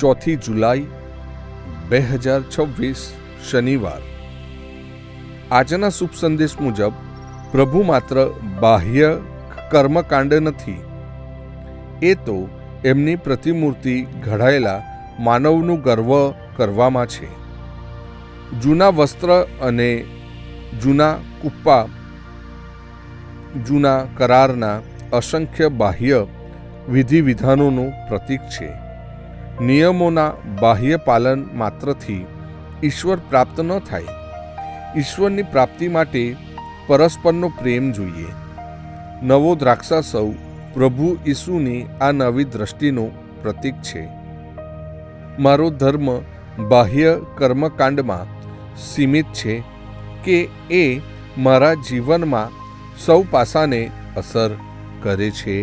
4 જુલાઈ 2026 શનિવાર। આજના શુભ સંદેશ મુજબ પ્રભુ માત્ર બાહ્ય કર્મકાંડ નથી, એ તો એમની પ્રતિમૂર્તિ ઘડાયેલા માનવનું ગર્વ કરવામાં છે। જૂના વસ્ત્ર અને જૂના કુપ્પા જૂના કરારના અસંખ્ય બાહ્ય વિધિ વિધાનોનું પ્રતીક છે। નિયમોના બાહ્ય પાલન માત્રથી ઈશ્વર પ્રાપ્ત ન થાય। ઈશ્વરની પ્રાપ્તિ માટે પરસ્પરનો પ્રેમ જોઈએ। નવો દ્રાક્ષાસવ પ્રભુ ઈસુની આ નવી દ્રષ્ટિનું પ્રતીક છે। મારો ધર્મ બાહ્ય કર્મકાંડમાં સીમિત છે કે એ મારા જીવનમાં સૌ પાસાને અસર કરે છે।